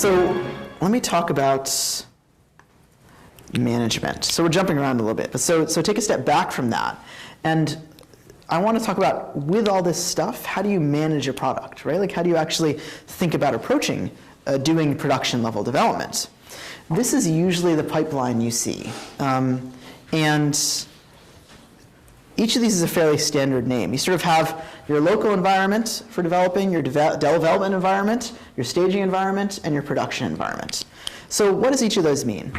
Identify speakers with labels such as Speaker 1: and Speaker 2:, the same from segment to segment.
Speaker 1: So let me talk about management. So we're jumping around a little bit. So take a step back from that. And I want to talk about, with all this stuff, how do you manage a product, right? Like, how do you actually think about approaching doing production level development? This is usually the pipeline you see. And each of these is a fairly standard name. You sort of have your local environment for developing, your development environment, your staging environment, and your production environment. So what does each of those mean?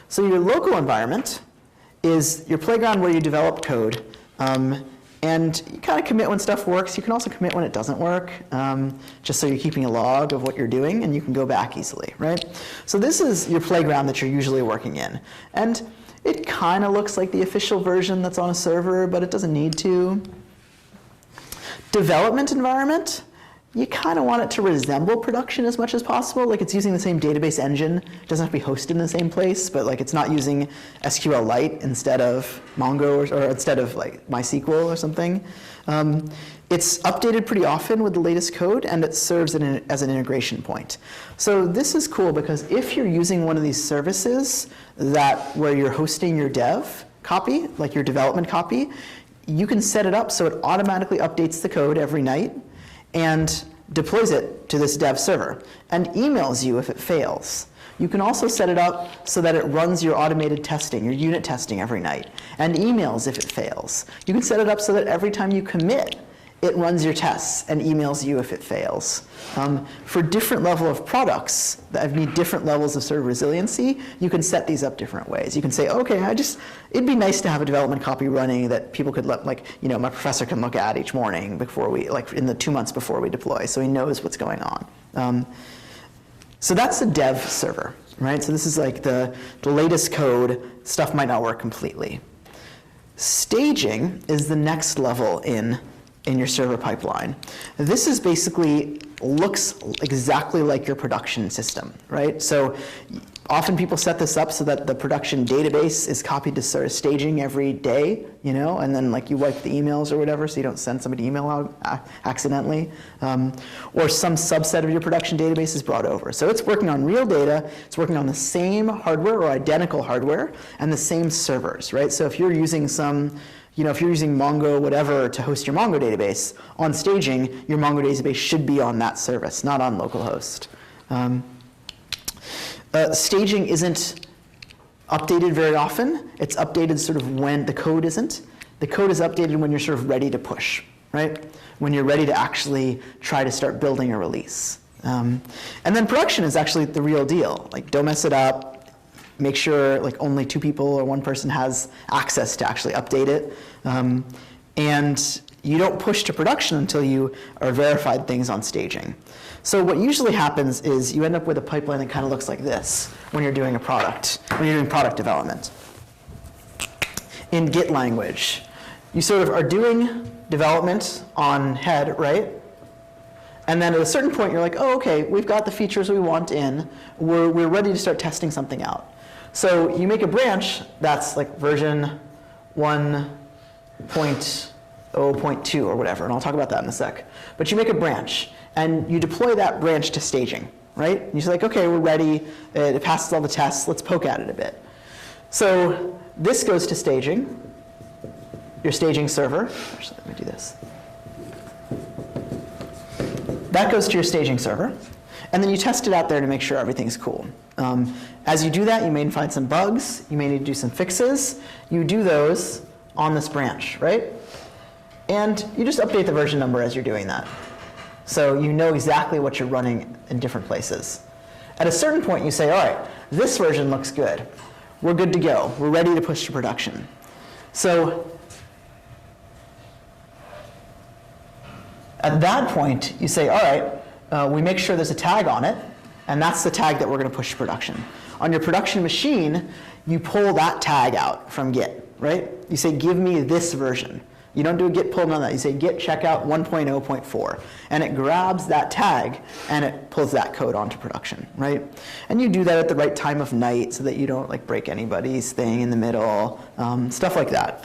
Speaker 1: So your local environment is your playground where you develop code. And you kind of commit when stuff works. You can also commit when it doesn't work, just so you're keeping a log of what you're doing, and you can go back easily, right? So this is your playground that you're usually working in. And it kind of looks like the official version that's on a server, but it doesn't need to. Development environment, you kind of want it to resemble production as much as possible. Like, it's using the same database engine. It doesn't have to be hosted in the same place, but like, it's not using SQLite instead of Mongo or instead of like MySQL or something. It's updated pretty often with the latest code, and it serves as an integration point. So this is cool because if you're using one of these services where you're hosting your dev copy, like your development copy, you can set it up so it automatically updates the code every night and deploys it to this dev server and emails you if it fails. You can also set it up so that it runs your automated testing, your unit testing every night, and emails if it fails. You can set it up so that every time you commit, it runs your tests and emails you if it fails. For different level of products that need different levels of sort of resiliency, you can set these up different ways. You can say, okay, it'd be nice to have a development copy running that people could my professor can look at each morning before in the 2 months before we deploy, so he knows what's going on. So that's the dev server, right? So this is like the latest code. Stuff might not work completely. Staging is the next level in your server pipeline. This is basically looks exactly like your production system, right? So often people set this up so that the production database is copied to sort of staging every day, and then like you wipe the emails or whatever so you don't send somebody email out accidentally. Or some subset of your production database is brought over. So it's working on real data, it's working on the same hardware or identical hardware and the same servers, right? So if you're using if you're using Mongo whatever to host your Mongo database, on staging, your Mongo database should be on that service, not on localhost. Staging isn't updated very often. It's updated sort of when the code isn't. The code is updated when you're sort of ready to push, right? When you're ready to actually try to start building a release. And then production is actually the real deal. Like, don't mess it up. Make sure like only 2 people or 1 person has access to actually update it. And you don't push to production until you are verified things on staging. So what usually happens is you end up with a pipeline that kind of looks like this when you're doing product development. In Git language, you sort of are doing development on head, right? And then at a certain point, you're like, oh, okay, we've got the features we want in. We're ready to start testing something out. So you make a branch that's like version 1.0.2 or whatever, and I'll talk about that in a sec. But you make a branch, and you deploy that branch to staging, right? And you're like, okay, we're ready. It passes all the tests. Let's poke at it a bit. So this goes to staging, your staging server. Actually, let me do this. That goes to your staging server. And then you test it out there to make sure everything's cool. As you do that, you may find some bugs. You may need to do some fixes. You do those on this branch, right? And you just update the version number as you're doing that. So you know exactly what you're running in different places. At a certain point, you say, all right, this version looks good. We're good to go. We're ready to push to production. So at that point, you say, all right, we make sure there's a tag on it, and that's the tag that we're going to push to production. On your production machine, you pull that tag out from Git, right? You say, give me this version. You don't do a git pull, none of that. You say git checkout 1.0.4, and it grabs that tag and it pulls that code onto production, right? And you do that at the right time of night so that you don't like break anybody's thing in the middle, stuff like that.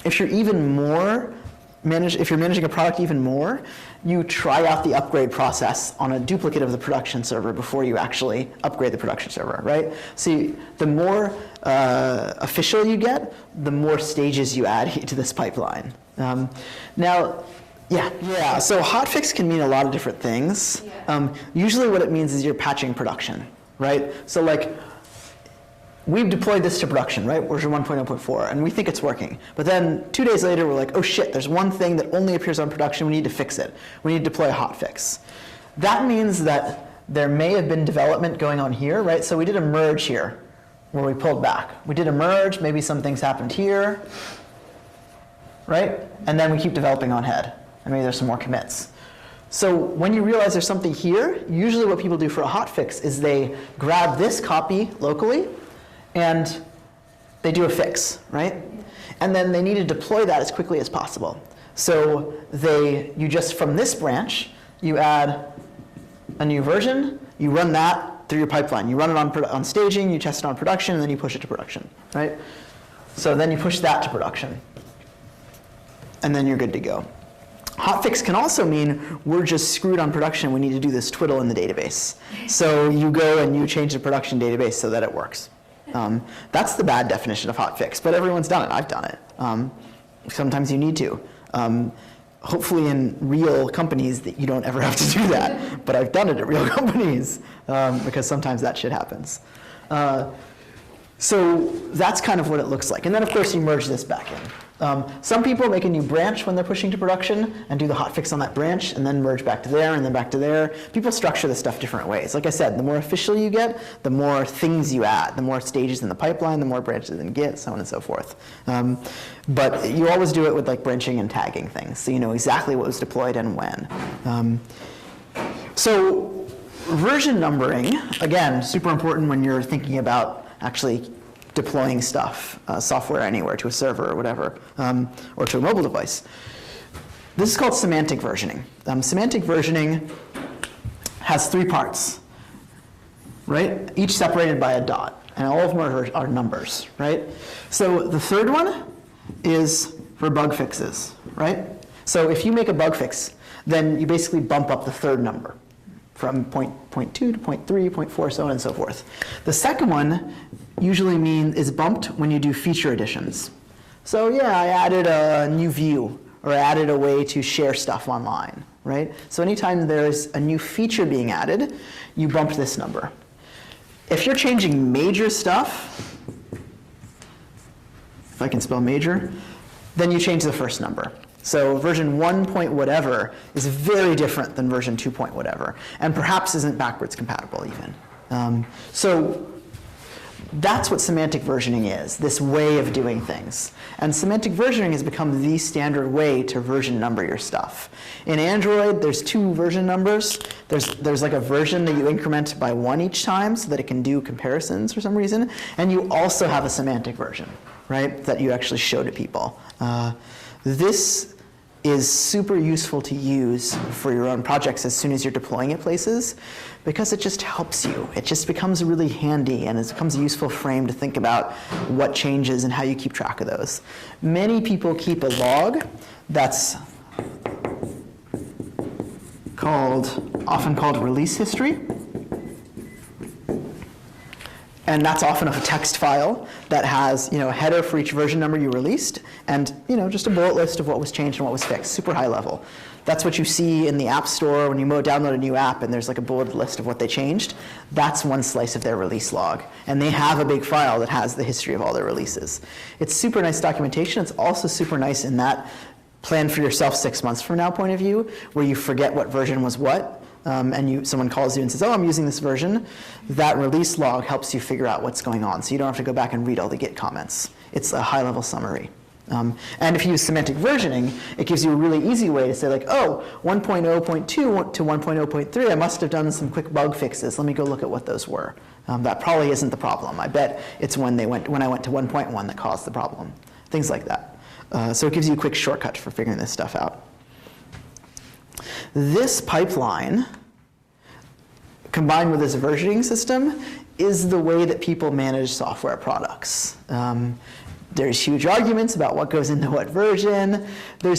Speaker 1: If you're even more if you're managing a product even more, you try out the upgrade process on a duplicate of the production server before you actually upgrade the production server, right? So the more official you get, the more stages you add to this pipeline. Now, so hotfix can mean a lot of different things. Usually what it means is you're patching production, right? So like, we've deployed this to production, right? Version 1.0.4, and we think it's working. But then 2 days later, we're like, oh shit, there's one thing that only appears on production, we need to fix it. We need to deploy a hotfix. That means that there may have been development going on here, right? So we did a merge here, where we pulled back. We did a merge, maybe some things happened here, right? And then we keep developing on head, and maybe there's some more commits. So when you realize there's something here, usually what people do for a hotfix is they grab this copy locally, and they do a fix, right? And then they need to deploy that as quickly as possible. So you just, from this branch, you add a new version, you run that through your pipeline. You run it on staging, you test it on production, and then you push it to production, right? So then you push that to production. And then you're good to go. Hotfix can also mean we're just screwed on production, we need to do this twiddle in the database. So you go and you change the production database so that it works. That's the bad definition of hotfix, but everyone's done it. I've done it. Sometimes you need to. Hopefully in real companies that you don't ever have to do that, but I've done it at real companies because sometimes that shit happens. So that's kind of what it looks like. And then of course you merge this back in. Some people make a new branch when they're pushing to production and do the hotfix on that branch and then merge back to there and then back to there. People structure this stuff different ways. Like I said, the more official you get, the more things you add, the more stages in the pipeline, the more branches in Git, so on and so forth. But you always do it with like branching and tagging things, so you know exactly what was deployed and when. So version numbering, again, super important when you're thinking about actually deploying stuff, software anywhere, to a server or whatever, or to a mobile device. This is called semantic versioning. Semantic versioning has 3 parts, right? Each separated by a dot, and all of them are numbers, right? So the third one is for bug fixes, right? So if you make a bug fix, then you basically bump up the third number from point 2 to point 3, point 4, so on and so forth. The second one usually is bumped when you do feature additions. So yeah, I added a new view, or I added a way to share stuff online, right? So anytime there's a new feature being added, you bump this number. If you're changing major stuff, if I can spell major, then you change the first number. So version 1 point whatever is very different than version 2 point whatever, and perhaps isn't backwards compatible even. So that's what semantic versioning is, this way of doing things. And semantic versioning has become the standard way to version number your stuff. In Android, there's 2 version numbers. There's like a version that you increment by 1 each time so that it can do comparisons for some reason. And you also have a semantic version, right, that you actually show to people. This is super useful to use for your own projects as soon as you're deploying it places, because it just helps you. It just becomes really handy, and it becomes a useful frame to think about what changes and how you keep track of those. Many people keep a log that's often called release history. And that's often a text file that has, a header for each version number you released, and just a bullet list of what was changed and what was fixed, super high level. That's what you see in the App Store when you download a new app and there's like a bullet list of what they changed. That's one slice of their release log. And they have a big file that has the history of all their releases. It's super nice documentation. It's also super nice in that plan for yourself 6 months from now point of view, where you forget what version was what. And someone calls you and says, oh, I'm using this version, that release log helps you figure out what's going on. So you don't have to go back and read all the Git comments. It's a high-level summary. And if you use semantic versioning, it gives you a really easy way to say, like, oh, 1.0.2 to 1.0.3, I must have done some quick bug fixes. Let me go look at what those were. That probably isn't the problem. I bet it's when I went to 1.1 that caused the problem. Things like that. So it gives you a quick shortcut for figuring this stuff out. This pipeline, combined with this versioning system, is the way that people manage software products. There's huge arguments about what goes into what version. There's